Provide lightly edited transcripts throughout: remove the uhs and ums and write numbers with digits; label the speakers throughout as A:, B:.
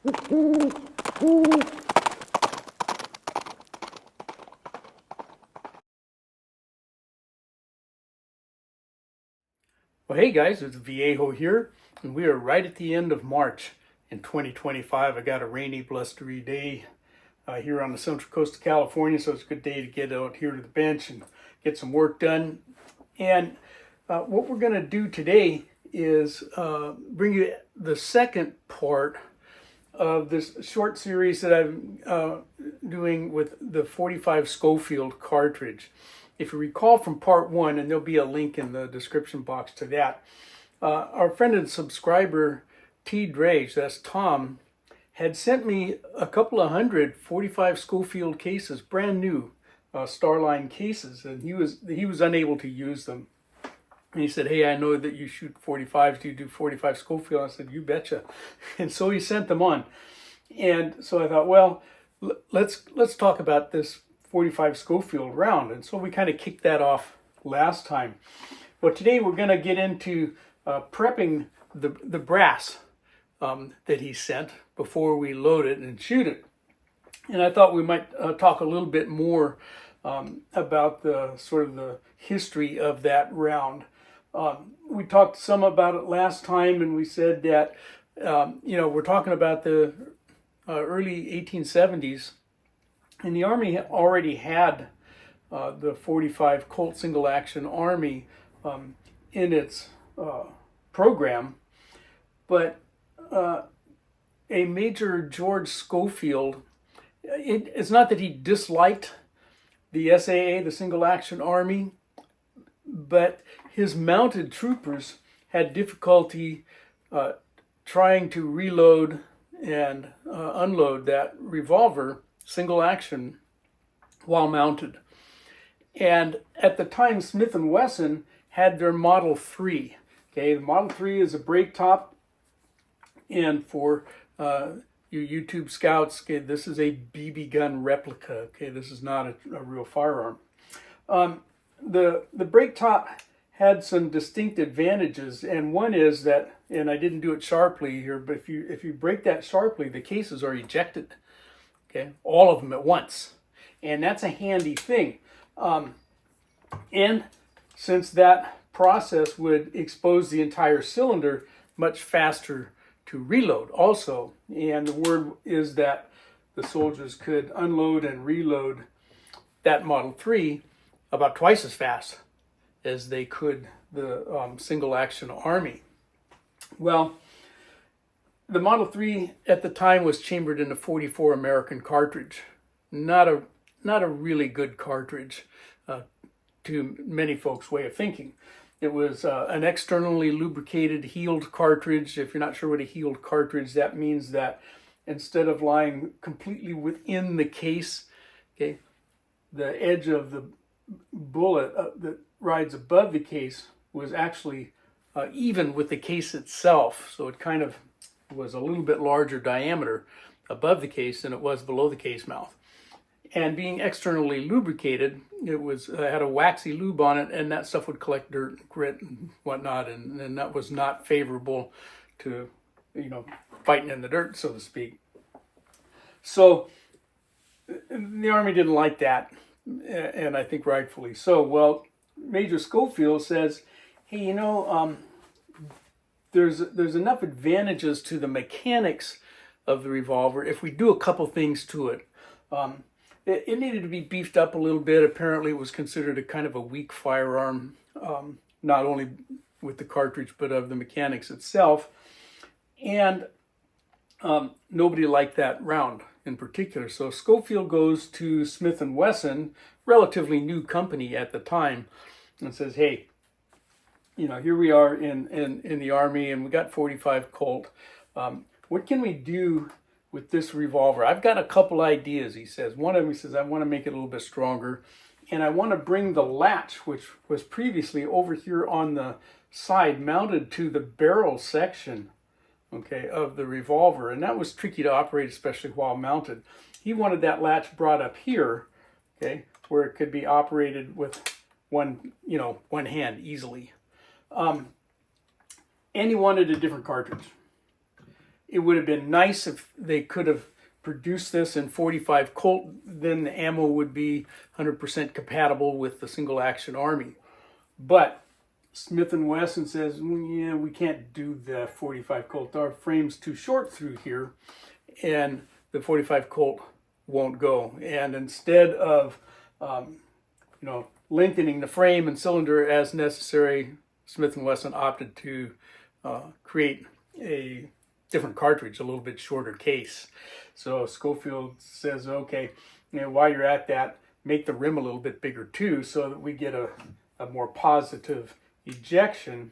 A: Well, hey guys, it's Viejo here, and we are right at the end of March in 2025. I got a rainy, blustery day here on the central coast of California, so it's a good day to get out here to the bench and get some work done. And what we're going to do today is bring you the second part of this short series that I'm doing with the 45 Schofield cartridge. If you recall from part one, and there'll be a link in the description box to that, our friend and subscriber T. Drage, that's Tom, had sent me a couple of hundred 45 Schofield cases, brand new Starline cases, and he was unable to use them. And he said, "Hey, I know that you shoot 45s. Do you do 45 Schofield?" I said, "You betcha." And so he sent them on. And so I thought, well, let's talk about this 45 Schofield round. And so we kind of kicked that off last time. Well, today we're going to get into prepping the brass that he sent before we load it and shoot it. And I thought we might talk a little bit more about the sort of the history of that round. We talked some about it last time, and we said that we're talking about the early 1870s, and the Army already had the 45 Colt single action Army in its program, but a Major George Schofield, it's not that he disliked the SAA, the single action Army, but his mounted troopers had difficulty trying to reload and unload that revolver single action while mounted. And at the time, Smith & Wesson had their Model 3. Okay, the Model 3 is a break top, and for you YouTube scouts, okay, this is a BB gun replica. Okay, this is not a real firearm. The break top had some distinct advantages, and one is that, and I didn't do it sharply here, but if you break that sharply, the cases are ejected. Okay, all of them at once, and that's a handy thing. And since that process would expose the entire cylinder much faster to reload also, and the word is that the soldiers could unload and reload that Model 3 about twice as fast as they could the single action Army. Well, the Model 3 at the time was chambered in a 44 American cartridge. Not a really good cartridge to many folks' way of thinking. It was an externally lubricated heeled cartridge. If you're not sure what a heeled cartridge, that means that instead of lying completely within the case, okay, the edge of the bullet that rides above the case was actually even with the case itself. So it kind of was a little bit larger diameter above the case than it was below the case mouth. And being externally lubricated, it was had a waxy lube on it, and that stuff would collect dirt, grit, and whatnot, and that was not favorable to, fighting in the dirt, so to speak. So the Army didn't like that, and I think rightfully so. Well, Major Schofield says, hey, there's enough advantages to the mechanics of the revolver if we do a couple things to it. It needed to be beefed up a little bit. Apparently it was considered a kind of a weak firearm, not only with the cartridge, but of the mechanics itself. And nobody liked that round in particular. So Schofield goes to Smith & Wesson, relatively new company at the time, and says, hey, here we are in the Army, and we got 45 Colt. What can we do with this revolver? I've got a couple ideas, he says. One of them, he says, I want to make it a little bit stronger, and I want to bring the latch, which was previously over here on the side, mounted to the barrel section, okay, of the revolver, and that was tricky to operate, especially while mounted. He wanted that latch brought up here, okay, where it could be operated with one hand easily. And he wanted a different cartridge. it would have been nice if they could have produced this in 45 Colt, then the ammo would be 100% compatible with the single action Army. But Smith & Wesson says, yeah, we can't do the 45 Colt. Our frame's too short through here, and the 45 Colt won't go. And instead of, lengthening the frame and cylinder as necessary, Smith & Wesson opted to create a different cartridge, a little bit shorter case. So Schofield says, okay, while you're at that, make the rim a little bit bigger too, so that we get a more positive ejection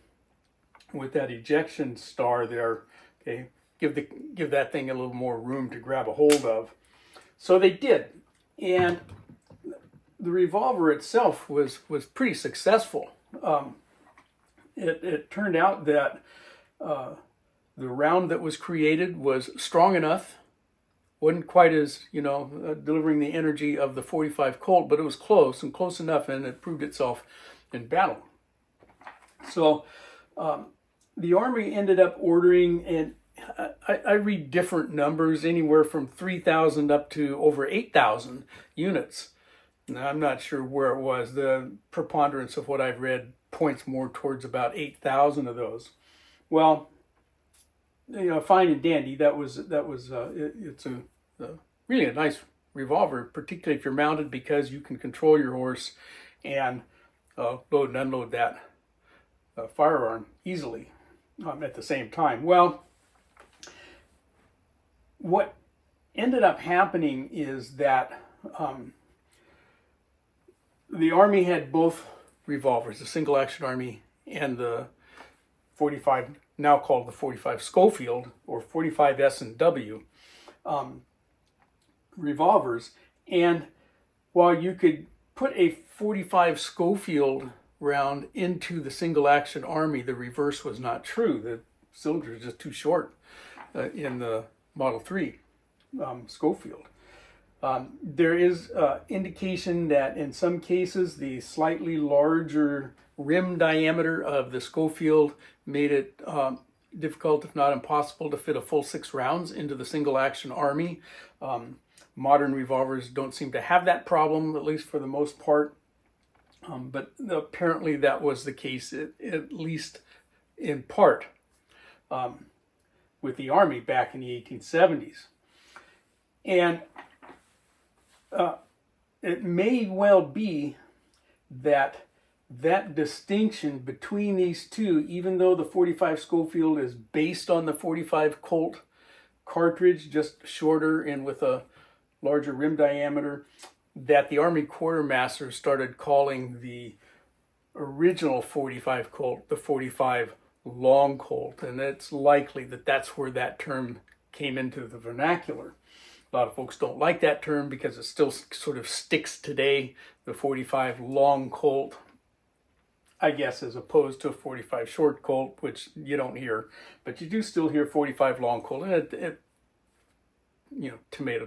A: with that ejection star there. Okay, give that thing a little more room to grab a hold of. So they did, and the revolver itself was pretty successful. It turned out that the round that was created was strong enough, wasn't quite as, delivering the energy of the 45 Colt, but it was close enough, and it proved itself in battle. So the Army ended up ordering, and I read different numbers, anywhere from 3,000 up to over 8,000 units. Now, I'm not sure where it was. The preponderance of what I've read points more towards about 8,000 of those. Well, fine and dandy. It's really a nice revolver, particularly if you're mounted, because you can control your horse and load and unload that firearm easily at the same time. Well, what ended up happening is that the Army had both revolvers, the single action Army and the 45, now called the 45 Schofield or 45 S&W revolvers. And while you could put a 45 Schofield round into the single action Army, the reverse was not true. The cylinder is just too short in the Model 3 Schofield. There is indication that in some cases the slightly larger rim diameter of the Schofield made it difficult, if not impossible, to fit a full 6 rounds into the single action Army. Modern revolvers don't seem to have that problem, at least for the most part. But apparently that was the case, at least in part, with the Army back in the 1870s. And it may well be that distinction between these two, even though the 45 Schofield is based on the 45 Colt cartridge, just shorter and with a larger rim diameter, that the Army quartermaster started calling the original 45 Colt the 45 Long Colt, and it's likely that that's where that term came into the vernacular. A lot of folks don't like that term because it still sort of sticks today, the 45 Long Colt, I guess, as opposed to a 45 Short Colt, which you don't hear, but you do still hear 45 Long Colt, and it tomato,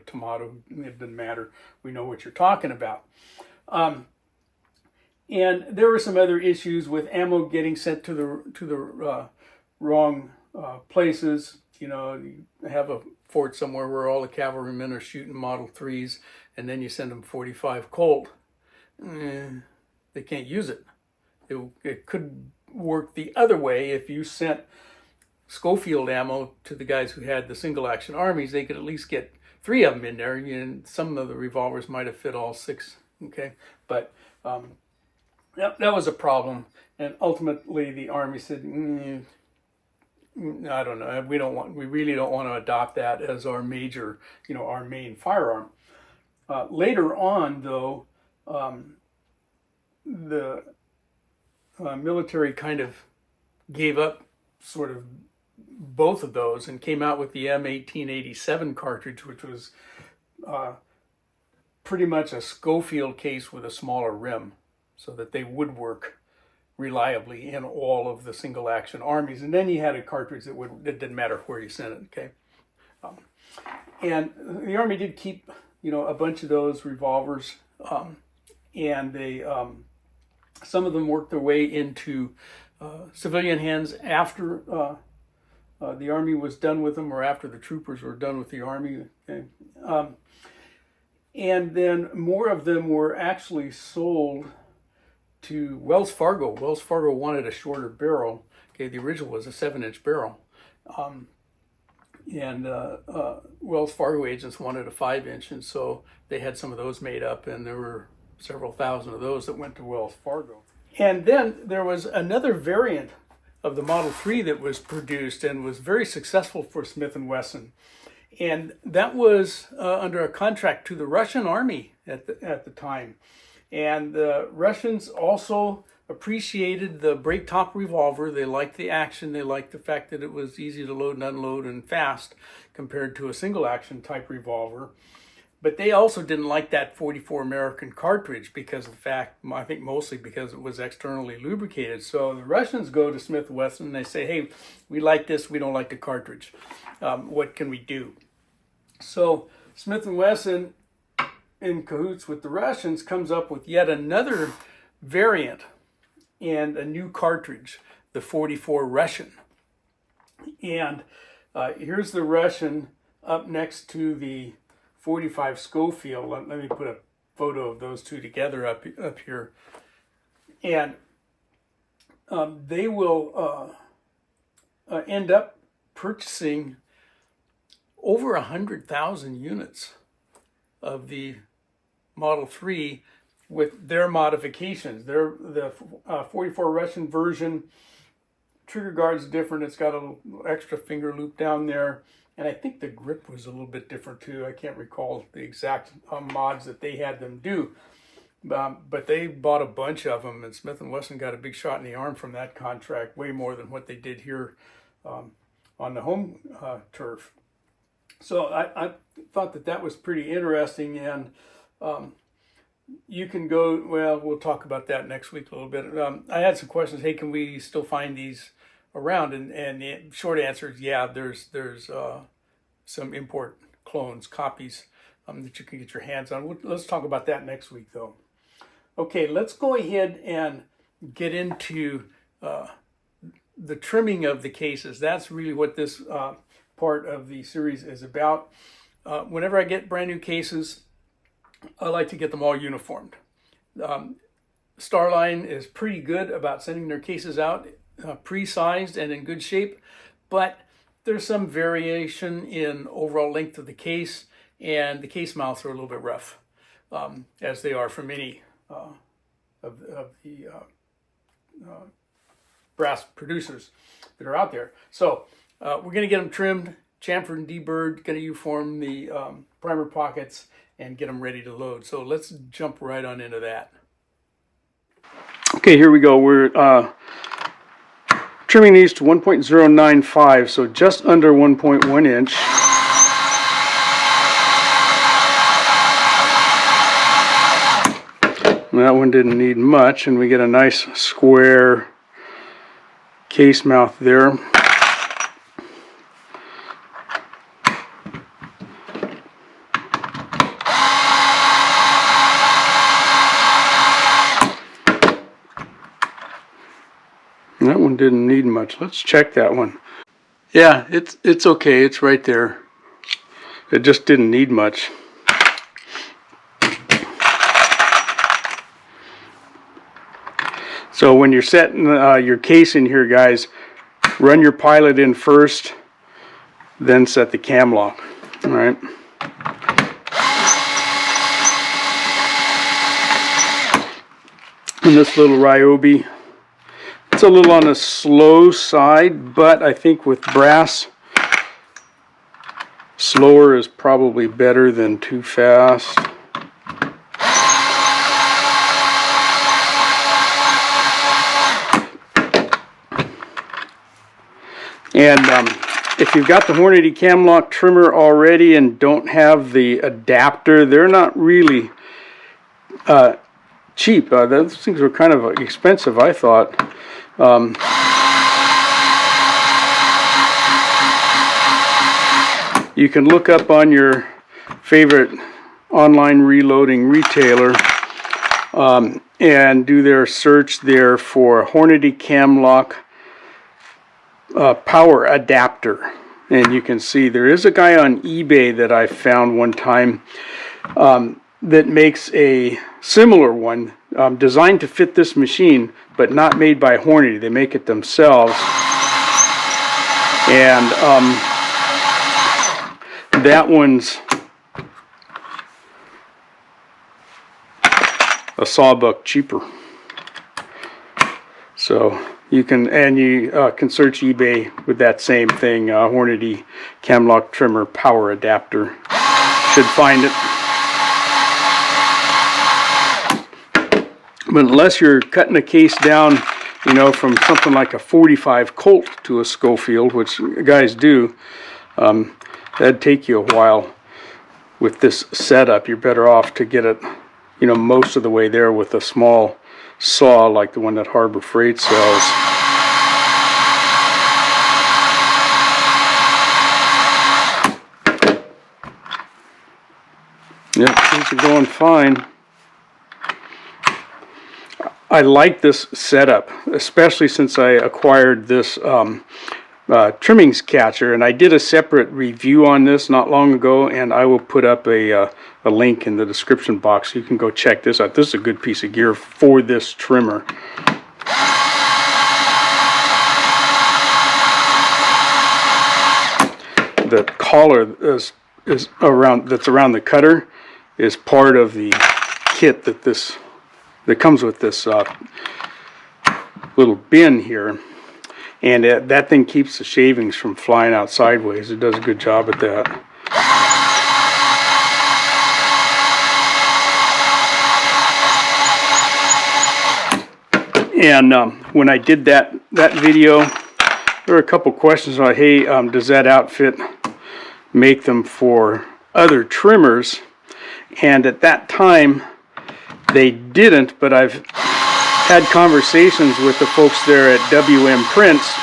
A: it doesn't matter. We know what you're talking about. And there were some other issues with ammo getting sent to the wrong places. You have a fort somewhere where all the cavalrymen are shooting Model 3s, and then you send them 45 Colt. They can't use it. It could work the other way. If you sent Schofield ammo to the guys who had the single action Armies, they could at least get 3 of them in there. And some of the revolvers might have fit all 6. Okay, but that was a problem. And ultimately, the Army said, I don't know. We really don't want to adopt that as our major, our main firearm. Later on, though, the military kind of gave up sort of both of those and came out with the M1887 cartridge, which was pretty much a Schofield case with a smaller rim, so that they would work reliably in all of the single action Armies. And then you had a cartridge that didn't matter where you sent it. Okay, and the Army did keep a bunch of those revolvers, and they some of them worked their way into civilian hands after the Army was done with them, or after the troopers were done with the Army. Okay. And then more of them were actually sold to Wells Fargo. Wells Fargo wanted a shorter barrel. Okay, the original was a 7-inch barrel. Wells Fargo agents wanted a 5-inch, and so they had some of those made up, and there were several thousand of those that went to Wells Fargo. And then there was another variant of the Model 3 that was produced and was very successful for Smith & Wesson. And that was under a contract to the Russian army at the time. And the Russians also appreciated the break top revolver. They liked the action. They liked the fact that it was easy to load and unload and fast compared to a single action type revolver. But they also didn't like that 44 American cartridge because of the fact, I think mostly because it was externally lubricated. So the Russians go to Smith & Wesson and they say, hey, we like this, we don't like the cartridge. What can we do? So Smith & Wesson, in cahoots with the Russians, comes up with yet another variant and a new cartridge, the 44 Russian. And here's the Russian up next to the 45 Schofield. Let me put a photo of those two together up here. And they will end up purchasing over 100,000 units of the Model 3 with their modifications. The 44 Russian version, trigger guard's different. It's got a little extra finger loop down there. And I think the grip was a little bit different too. I can't recall the exact mods that they had them do. But they bought a bunch of them, and Smith & Wesson got a big shot in the arm from that contract, way more than what they did here on the home turf. So I thought that was pretty interesting, and you can go, well, we'll talk about that next week a little bit. I had some questions. Hey, can we still find these around? And the short answer is yeah, there's some import clones, copies that you can get your hands on. Let's talk about that next week, though. Okay, let's go ahead and get into the trimming of the cases. That's really what this part of the series is about. Whenever I get brand new cases, I like to get them all uniformed. Starline is pretty good about sending their cases out pre-sized and in good shape, but there's some variation in overall length of the case, and the case mouths are a little bit rough, as they are for many of the brass producers that are out there. So we're going to get them trimmed, chamfered and deburred, going to U-form the primer pockets and get them ready to load. So let's jump right on into that. Okay, here we go. We're trimming these to 1.095, so just under 1.1 inch. That one didn't need much, and we get a nice square case mouth there. That one didn't need much. Let's check that one. Yeah, it's okay. It's right there. It just didn't need much. So when you're setting your case in here, guys, run your pilot in first, then set the cam lock. All right. And this little Ryobi, it's a little on the slow side, but I think with brass, slower is probably better than too fast. And if you've got the Hornady cam lock trimmer already and don't have the adapter, they're not really cheap. Those things were kind of expensive, I thought. You can look up on your favorite online reloading retailer and do their search there for Hornady cam lock power adapter. And you can see there is a guy on eBay that I found one time that makes a similar one designed to fit this machine, but not made by Hornady. They make it themselves. And that one's a sawbuck cheaper. So you can, and you can search eBay with that same thing, Hornady Camlock Trimmer Power Adapter. Should find it. But unless you're cutting a case down, you know, from something like a 45 Colt to a Schofield, which guys do, that'd take you a while. With this setup, you're better off to get it, you know, most of the way there with a small saw like the one that Harbor Freight sells. Yep, things are going fine. I like this setup, especially since I acquired this trimmings catcher, and I did a separate review on this not long ago, and I will put up a link in the description box so you can go check this out. This is a good piece of gear for this trimmer. The collar is around, that's around the cutter, is part of the kit that comes with this little bin here. And that thing keeps the shavings from flying out sideways. It does a good job at that. And when I did that video, there were a couple questions about, hey, does that outfit make them for other trimmers? And at that time, they didn't, but I've had conversations with the folks there at WM Prints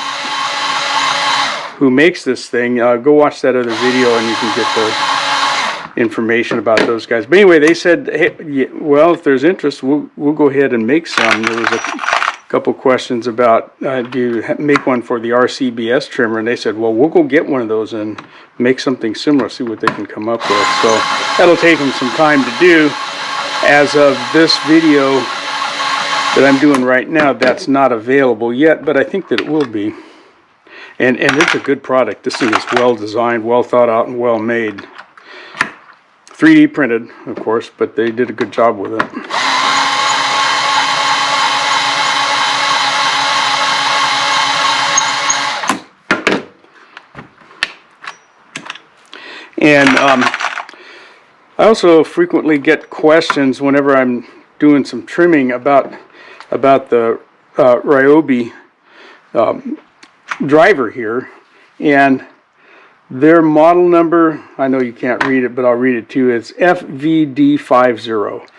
A: who makes this thing. Go watch that other video and you can get the information about those guys. But anyway, they said, hey, well, if there's interest, we'll go ahead and make some. There was a couple questions about, do you make one for the RCBS trimmer? And they said, well, we'll go get one of those and make something similar, see what they can come up with. So that'll take them some time to do. As of this video that I'm doing right now, that's not available yet, but I think that it will be. And it's a good product. This thing is well designed, well thought out, and well made. 3D printed, of course, but they did a good job with it. And I also frequently get questions whenever I'm doing some trimming about the Ryobi driver here, and their model number, I know you can't read it, but I'll read it to you. It's FVD50,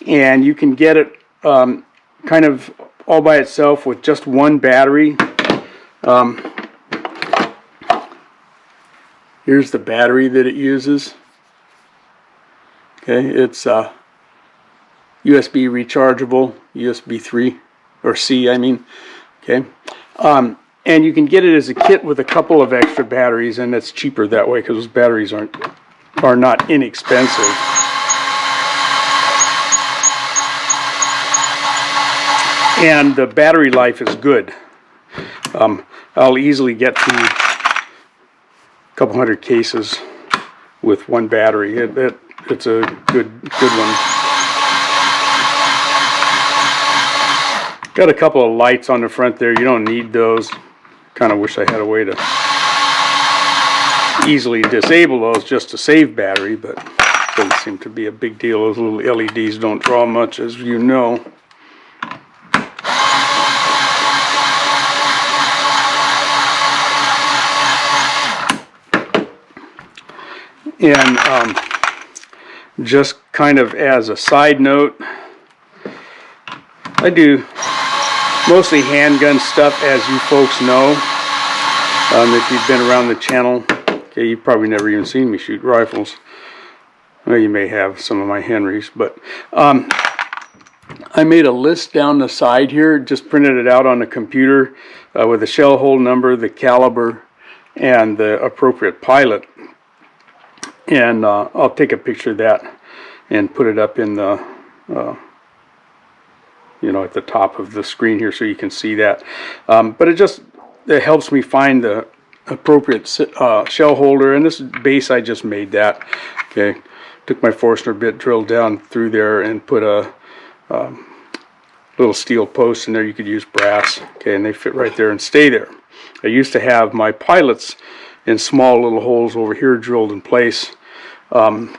A: and you can get it kind of all by itself with just one battery. Here's the battery that it uses. Okay, it's USB rechargeable, USB 3 or C, I mean. Okay, and you can get it as a kit with a couple of extra batteries, and it's cheaper that way because those batteries are not inexpensive. And the battery life is good. I'll easily get through a couple hundred cases with one battery. It's a good one. Got a couple of lights on the front there. You don't need those. Kind of wish I had a way to easily disable those just to save battery, but it doesn't seem to be a big deal. Those little LEDs don't draw much, as you know. And just kind of as a side note, I do mostly handgun stuff, as you folks know. If you've been around the channel, okay, you've probably never even seen me shoot rifles. Well, you may have some of my Henrys, but I made a list down the side here, just printed it out on the computer with the shell hole number, the caliber, and the appropriate pilot. And I'll take a picture of that and put it up in the, at the top of the screen here so you can see that. But it helps me find the appropriate shell holder. And this base, I just made that. Okay, took my Forstner bit, drilled down through there, and put a little steel post in there. You could use brass. Okay, and they fit right there and stay there. I used to have my pilots in small little holes over here drilled in place. But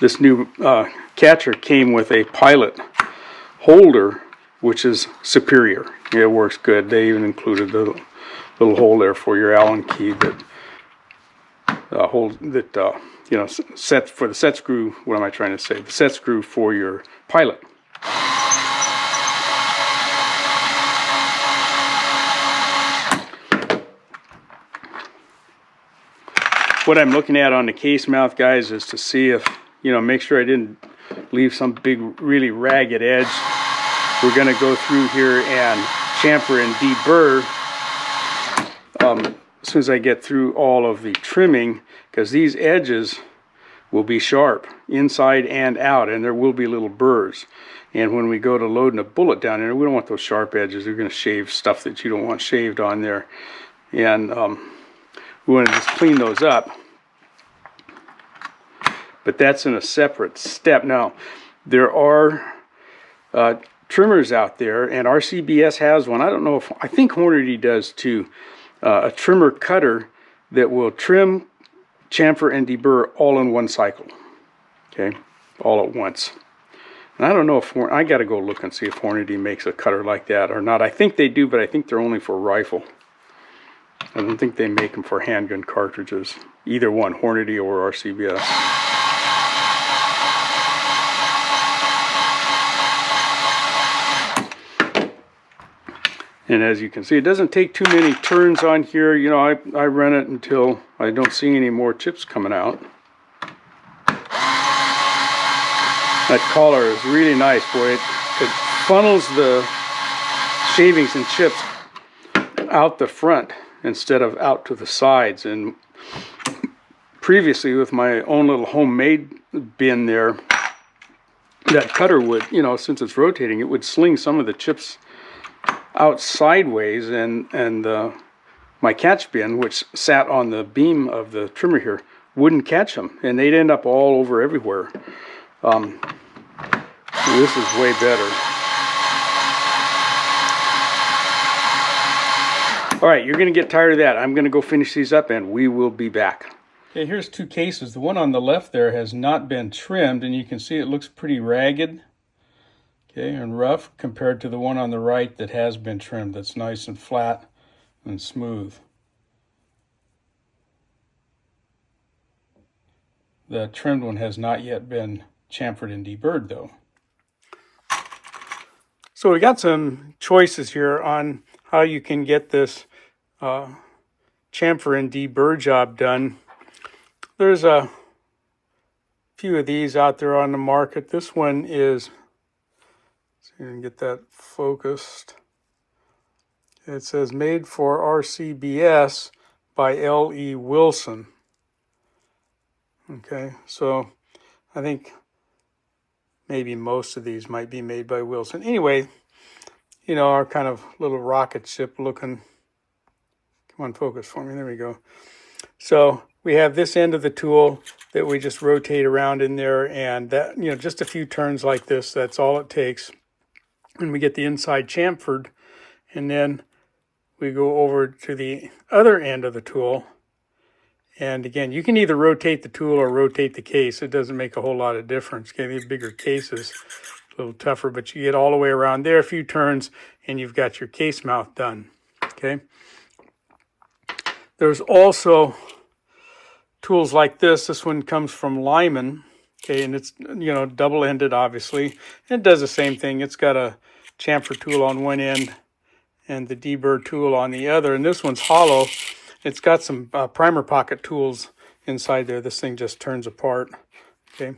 A: this new catcher came with a pilot holder, which is superior. It works good. They even included the little hole there for your Allen key that set for the set screw. What am I trying to say? The set screw for your pilot. What I'm looking at on the case mouth, guys, is to see if, make sure I didn't leave some big, really ragged edge. We're going to go through here and chamfer and deburr as soon as I get through all of the trimming, because these edges will be sharp inside and out, and there will be little burrs. And when we go to loading a bullet down there, we don't want those sharp edges. They're going to shave stuff that you don't want shaved on there. And we want to just clean those up. But that's in a separate step. Now, there are trimmers out there, and RCBS has one. I don't know I think Hornady does too. A trimmer cutter that will trim, chamfer, and deburr all in one cycle. Okay, all at once. And I don't know if I got to go look and see if Hornady makes a cutter like that or not. I think they do, but I think they're only for rifle. I don't think they make them for handgun cartridges. Either one, Hornady or RCBS. And as you can see, it doesn't take too many turns on here. I run it until I don't see any more chips coming out. That collar is really nice, boy. It funnels the shavings and chips out the front instead of out to the sides. And previously, with my own little homemade bin there, that cutter would, since it's rotating, it would sling some of the chips out sideways, and my catch bin, which sat on the beam of the trimmer here, wouldn't catch them, and they'd end up all over everywhere. This is way better. All right, you're going to get tired of that. I'm going to go finish these up, and we will be back. Okay, here's two cases. The one on the left there has not been trimmed, and you can see it looks pretty ragged. Okay, and rough compared to the one on the right that has been trimmed. That's nice and flat and smooth. The trimmed one has not yet been chamfered and deburred though. So we got some choices here on how you can get this chamfer and deburr job done. There's a few of these out there on the market. This one is, you can get that focused. It says made for RCBS by L.E. Wilson. Okay, so I think maybe most of these might be made by Wilson. Anyway, our kind of little rocket ship looking. Come on, focus for me. There we go. So we have this end of the tool that we just rotate around in there, and that, just a few turns like this, that's all it takes. And we get the inside chamfered, and then we go over to the other end of the tool. And again, you can either rotate the tool or rotate the case. It doesn't make a whole lot of difference. Okay, these bigger cases, a little tougher, but you get all the way around there, a few turns, and you've got your case mouth done. Okay. There's also tools like this. This one comes from Lyman. Okay, and it's, double-ended, obviously. It does the same thing. It's got a chamfer tool on one end and the deburr tool on the other. And this one's hollow. It's got some primer pocket tools inside there. This thing just turns apart. Okay,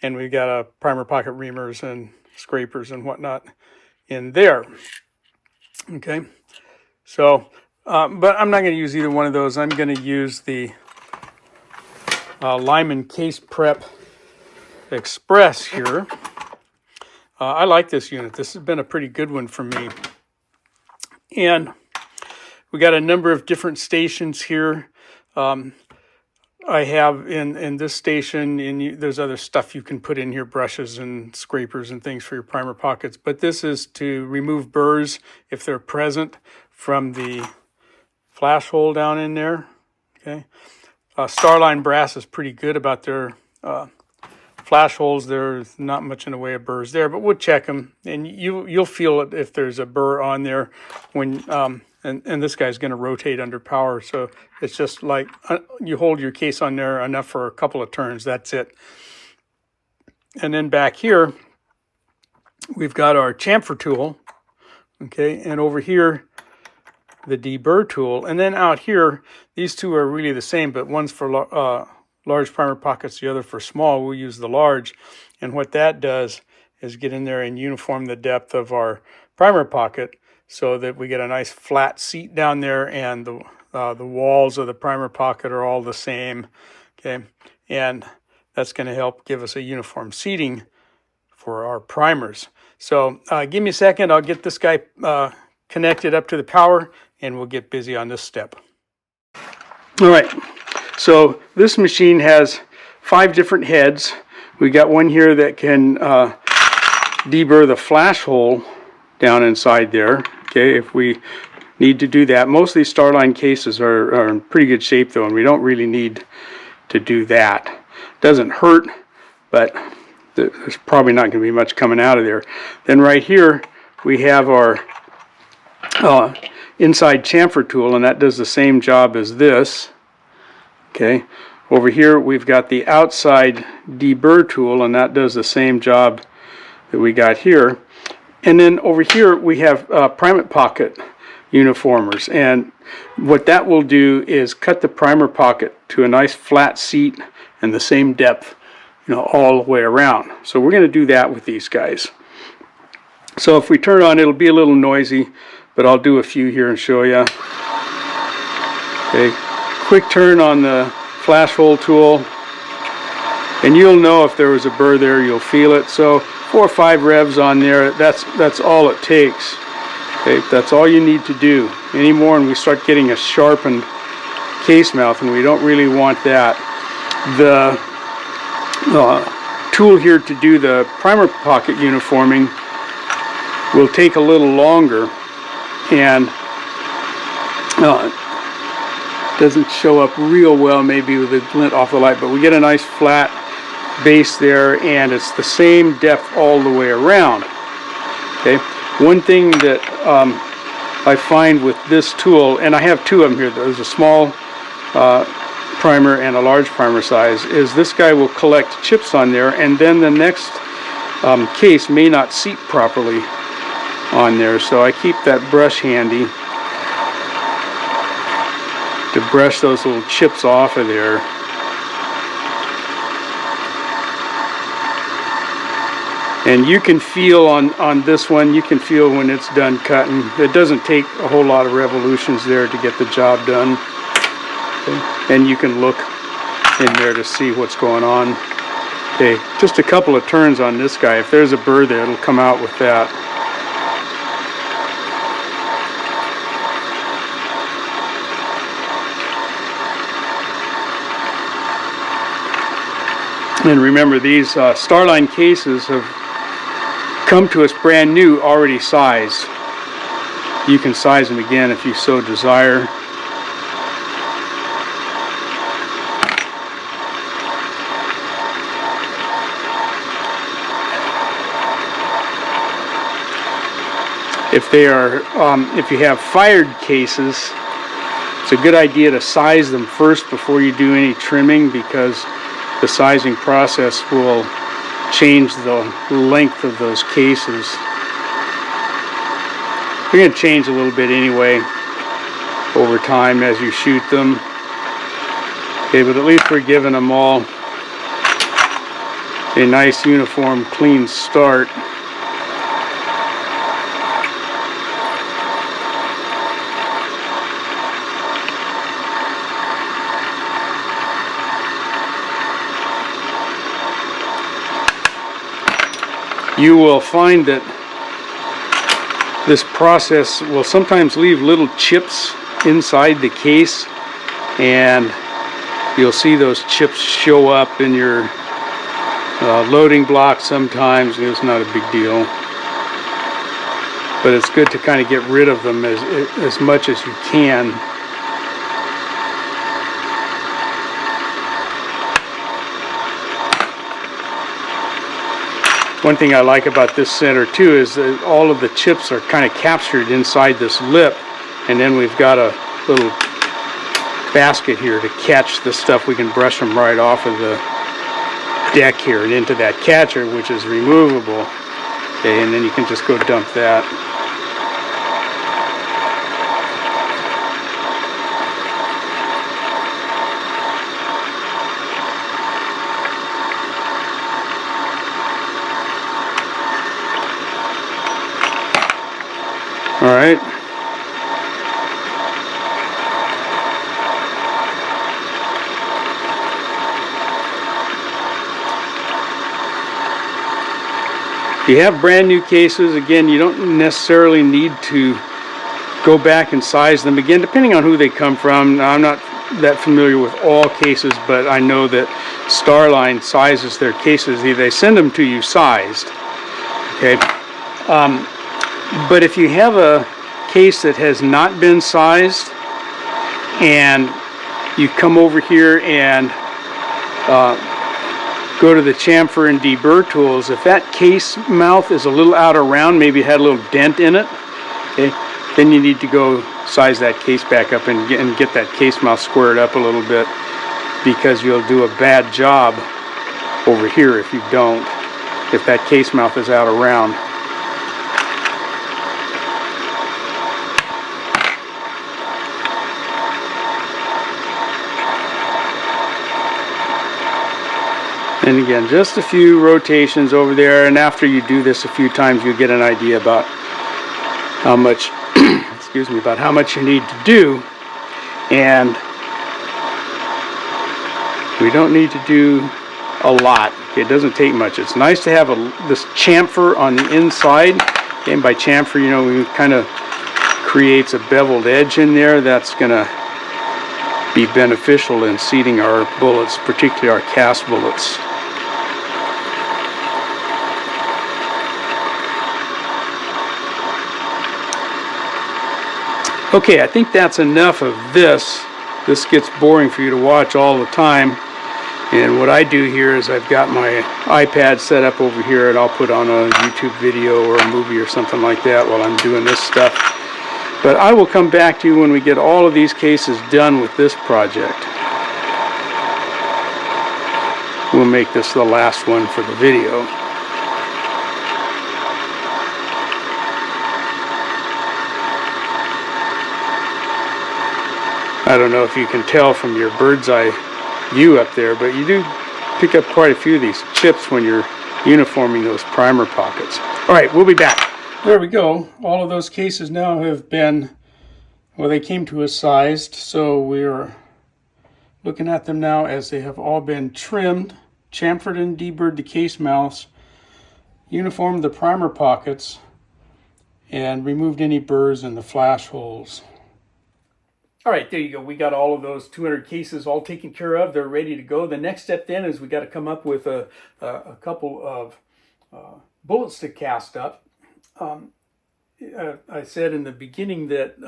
A: and we've got primer pocket reamers and scrapers and whatnot in there. Okay, so but I'm not going to use either one of those. I'm going to use the Lyman Case Prep Express here. I like this unit. This has been a pretty good one for me. And we got a number of different stations here. I have in this station, and there's other stuff you can put in here, brushes and scrapers and things for your primer pockets. But this is to remove burrs if they're present from the flash hole down in there. Okay, Starline Brass is pretty good about their flash holes. There's not much in the way of burrs there, but we'll check them, and you'll feel it if there's a burr on there when and this guy's going to rotate under power, so it's just like you hold your case on there enough for a couple of turns. That's it. And then back here we've got our chamfer tool, okay, and over here the deburr tool, and then out here these two are really the same, but one's for large primer pockets, the other for small. We'll use the large, and what that does is get in there and uniform the depth of our primer pocket so that we get a nice flat seat down there, and the walls of the primer pocket are all the same. Okay, and that's going to help give us a uniform seating for our primers. So give me a second, I'll get this guy connected up to the power, and we'll get busy on this step. All right, so this machine has 5 different heads. We got one here that can deburr the flash hole down inside there, okay, if we need to do that. Most of these Starline cases are in pretty good shape though, and we don't really need to do that. Doesn't hurt, but there's probably not going to be much coming out of there. Then right here we have our inside chamfer tool, and that does the same job as this. Okay, over here we've got the outside deburr tool, and that does the same job that we got here. And then over here we have primer pocket uniformers, and what that will do is cut the primer pocket to a nice flat seat and the same depth, all the way around. So we're going to do that with these guys. So if we turn on, it'll be a little noisy, but I'll do a few here and show you. Okay, quick turn on the flash hole tool, and you'll know if there was a burr there, you'll feel it. So 4 or 5 revs on there, that's all it takes. Okay, that's all you need to do. Any more and we start getting a sharpened case mouth, and we don't really want that. The tool here to do the primer pocket uniforming will take a little longer, and doesn't show up real well maybe with the glint off the light, but we get a nice flat base there, and it's the same depth all the way around. Okay, one thing that I find with this tool, and I have 2 of them here, there's a small primer and a large primer size, is this guy will collect chips on there, and then the next case may not seat properly on there, so I keep that brush handy to brush those little chips off of there. And you can feel on this one, you can feel when it's done cutting. It doesn't take a whole lot of revolutions there to get the job done. Okay. And you can look in there to see what's going on. Okay, just a couple of turns on this guy. If there's a burr there, it'll come out with that. And remember, these Starline cases have come to us brand new, already sized. You can size them again if you so desire. If they are, if you have fired cases, it's a good idea to size them first before you do any trimming, because the sizing process will change the length of those cases. They're going to change a little bit anyway over time as you shoot them. Okay, but at least we're giving them all a nice uniform clean start. You will find that this process will sometimes leave little chips inside the case, and you'll see those chips show up in your loading block sometimes. It's not a big deal, but it's good to kind of get rid of them as much as you can. One thing I like about this center too is that all of the chips are kind of captured inside this lip, and then we've got a little basket here to catch the stuff. We can brush them right off of the deck here and into that catcher, which is removable. Okay, and then you can just go dump that. All right. If you have brand new cases, again, you don't necessarily need to go back and size them. Again, depending on who they come from. Now, I'm not that familiar with all cases, but I know that Starline sizes their cases. They send them to you sized. Okay. But if you have a case that has not been sized and you come over here and go to the chamfer and deburr tools, if that case mouth is a little out of round, maybe it had a little dent in it, okay, then you need to go size that case back up and get that case mouth squared up a little bit, because you'll do a bad job over here if you don't, if that case mouth is out of round. And again, just a few rotations over there, and after you do this a few times, you'll get an idea about how much, excuse me, about how much you need to do. And we don't need to do a lot. Okay, it doesn't take much. It's nice to have this chamfer on the inside. And by chamfer, you know, it kind of creates a beveled edge in there that's going to be beneficial in seating our bullets, particularly our cast bullets. Okay, I think that's enough of this. This gets boring for you to watch all the time. And what I do here is I've got my iPad set up over here, and I'll put on a YouTube video or a movie or something like that while I'm doing this stuff. But I will come back to you when we get all of these cases done with this project. We'll make this the last one for the video. I don't know if you can tell from your bird's eye view up there, but you do pick up quite a few of these chips when you're uniforming those primer pockets. All right, we'll be back. There we go. All of those cases now have been, well, they came to us sized, so we're looking at them now as they have all been trimmed, chamfered and deburred the case mouths, uniformed the primer pockets, and removed any burrs in the flash holes. All right, there you go. We got all of those 200 cases all taken care of. They're ready to go. The next step then is we got to come up with a couple of bullets to cast up. I said in the beginning that,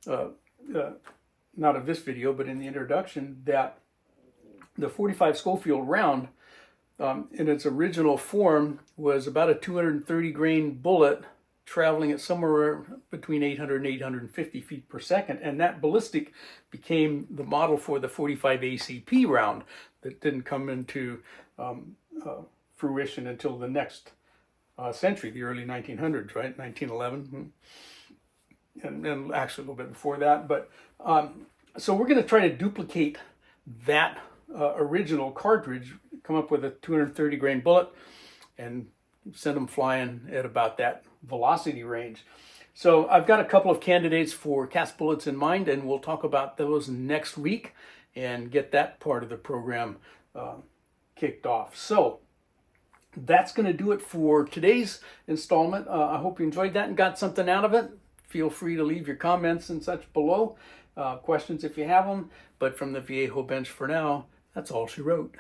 A: not of this video, but in the introduction, that the 45 Schofield round in its original form was about a 230 grain bullet traveling at somewhere between 800 and 850 feet per second. And that ballistic became the model for the 45 ACP round that didn't come into fruition until the next century, the early 1900s, right? 1911. And actually a little bit before that. But so we're going to try to duplicate that original cartridge come up with a 230 grain bullet and send them flying at about that velocity range. So I've got a couple of candidates for cast bullets in mind, and we'll talk about those next week and get that part of the program kicked off. So that's going to do it for today's installment. I hope you enjoyed that and got something out of it. Feel free to leave your comments and such below, questions if you have them. But from the Viejo bench for now, that's all she wrote.